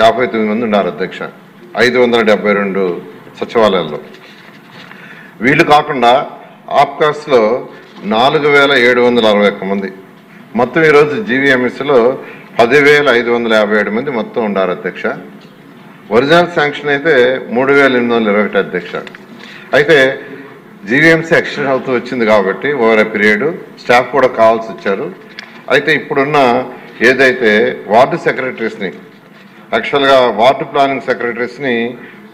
59 మంది ఉన్నారు అధ్యక్ష 572 సచివాలయాల్లో. వీళ్ళు కాకుండా ఆప్కాస్లో 4761 మంది, మొత్తం ఈరోజు జీవీఎంఎస్లో 10,557 మంది మొత్తం ఉన్నారు అధ్యక్ష. ఒరిజినల్ శాంక్షన్ అయితే 3,821 అధ్యక్ష. అయితే జీవీఎంసీ ఎక్స్టెండ్ అవుతూ వచ్చింది కాబట్టి ఓవర్ ఎ పీరియడ్ స్టాఫ్ కూడా కావాల్సి వచ్చారు. అయితే ఇప్పుడున్న ఏదైతే వార్డు సెక్రటరీస్ని, యాక్చువల్గా వార్డు ప్లానింగ్ సెక్రటరీస్ని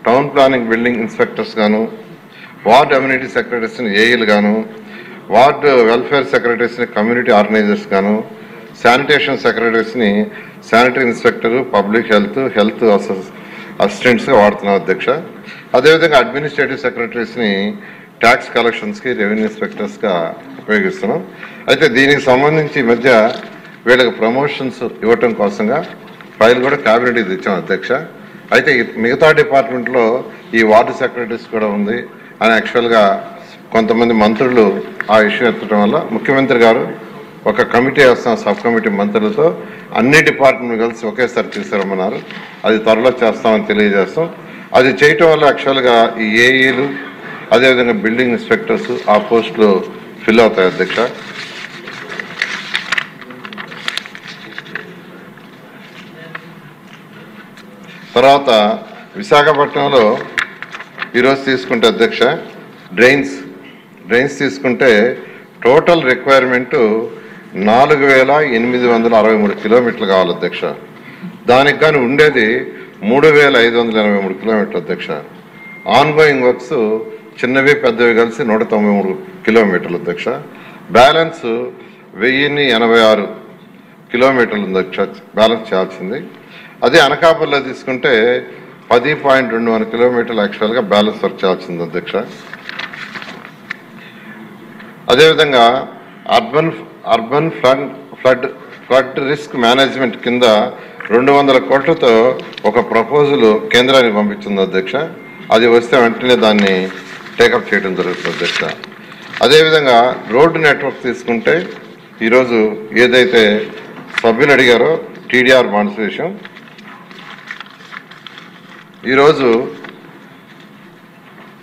టౌన్ ప్లానింగ్ బిల్డింగ్ ఇన్స్పెక్టర్స్ గాను, వార్డు అమ్యూనిటీ సెక్రటరీస్ని ఏఈలు గాను, వార్డు వెల్ఫేర్ సెక్రటరీస్ని కమ్యూనిటీ ఆర్గనైజర్స్ గాను, శానిటేషన్ సెక్రటరీస్ని శానిటరీ ఇన్స్పెక్టర్, పబ్లిక్ హెల్త్ అసిస్టెంట్స్గా వాడుతున్నాం అధ్యక్ష. అదేవిధంగా అడ్మినిస్ట్రేటివ్ సెక్రటరీస్ని ట్యాక్స్ కలెక్షన్స్కి రెవెన్యూ ఇన్స్పెక్టర్స్గా ఉపయోగిస్తున్నాం. అయితే దీనికి సంబంధించి ఈ మధ్య వీళ్ళకి ప్రమోషన్స్ ఇవ్వటం కోసంగా ఫైల్ కూడా క్యాబినెట్కి తెచ్చాం అధ్యక్ష. అయితే మిగతా డిపార్ట్మెంట్లో ఈ వార్డు సెక్రటరీస్ కూడా ఉంది అని యాక్చువల్గా కొంతమంది మంత్రులు ఆ ఇష్యూ ఎత్తడం వల్ల ముఖ్యమంత్రి గారు ఒక కమిటీ వేస్తాం, సబ్ కమిటీ మంత్రులతో అన్ని డిపార్ట్మెంట్ కలిసి ఒకేసారి తీసుకురమ్మన్నారు. అది త్వరలో చేస్తామని తెలియజేస్తాం. అది చేయటం వల్ల యాక్చువల్గా ఈ ఏఈలు అదేవిధంగా బిల్డింగ్ ఇన్స్పెక్టర్స్ ఆ పోస్టులు ఫిల్ అవుతాయి అధ్యక్ష. తర్వాత విశాఖపట్నంలో ఈరోజు తీసుకుంటే అధ్యక్ష డ్రైన్స్ తీసుకుంటే టోటల్ రిక్వైర్మెంటు 4,863 కిలోమీటర్లు కావాలి అధ్యక్ష. దానికి కానీ ఉండేది 3,583 కిలోమీటర్లు అధ్యక్ష. ఆన్గోయింగ్ వర్క్స్ చిన్నవి పెద్దవి కలిసి 193 కిలోమీటర్లు అధ్యక్ష. బ్యాలెన్స్ 1086 కిలోమీటర్లు అధ్యక్ష బ్యాలెన్స్ చేయాల్సింది. అదే అనకాపల్లిలో తీసుకుంటే 10.21 కిలోమీటర్లు యాక్చువల్గా బ్యాలెన్స్ వర్క్ చేయాల్సింది అధ్యక్ష. అదేవిధంగా అర్బన్ ఫ్లడ్ రిస్క్ మేనేజ్మెంట్ కింద 200 కోట్లతో ఒక ప్రపోజల్ కేంద్రానికి పంపించింది అధ్యక్ష. అది వస్తే వెంటనే దాన్ని టేకప్ చేయడం జరుగుతుంది అధ్యక్ష. అదేవిధంగా రోడ్డు నెట్వర్క్ తీసుకుంటే ఈరోజు ఏదైతే సభ్యులు అడిగారో టీడీఆర్ బాండ్స్ విషయం, ఈరోజు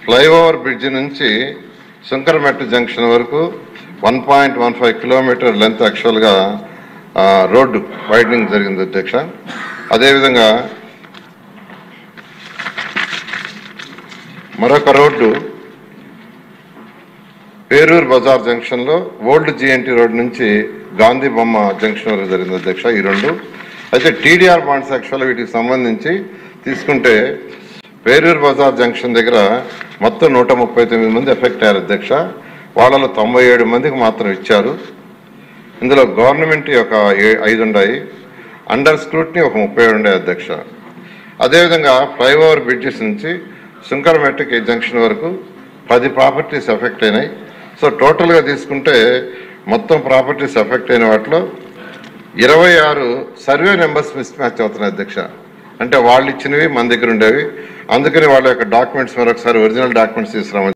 ఫ్లైఓవర్ బ్రిడ్జ్ నుంచి శంకరమెట్ట జంక్షన్ వరకు 1.15 కిలోమీటర్ లెంత్ యాక్చువల్గా రోడ్డు వైడనింగ్ జరిగింది అధ్యక్ష. అదేవిధంగా మరొక రోడ్డు పేరూరు బజార్ జంక్షన్లో ఓల్డ్ జిఎన్టీ రోడ్ నుంచి గాంధీ బొమ్మ జంక్షన్ వరకు జరిగింది అధ్యక్ష. ఈ రెండు. అయితే టీడీఆర్ బాండ్స్ యాక్చువల్గా వీటికి సంబంధించి తీసుకుంటే పేరూరు బజార్ జంక్షన్ దగ్గర మొత్తం 139 మంది ఎఫెక్ట్ అయ్యారు అధ్యక్ష. వాళ్ళలో 97 మందికి మాత్రం ఇచ్చారు. ఇందులో గవర్నమెంట్ ఒక 5 ఉన్నాయి, అండర్ స్క్రూట్ని ఒక 37 ఉన్నాయి అధ్యక్ష. అదేవిధంగా ఫ్లైఓవర్ బ్రిడ్జెస్ నుంచి శంకరమెట్టకి జంక్షన్ వరకు 10 ప్రాపర్టీస్ ఎఫెక్ట్ అయినాయి. సో టోటల్గా తీసుకుంటే మొత్తం ప్రాపర్టీస్ ఎఫెక్ట్ అయిన వాటిలో 26 సర్వే నెంబర్స్ మిస్ మ్యాచ్ అవుతున్నాయి అధ్యక్ష. అంటే వాళ్ళు ఇచ్చినవి మన దగ్గర ఉండేవి. అందుకని వాళ్ళ యొక్క డాక్యుమెంట్స్ మరొకసారి ఒరిజినల్ డాక్యుమెంట్స్ తీసుకురామని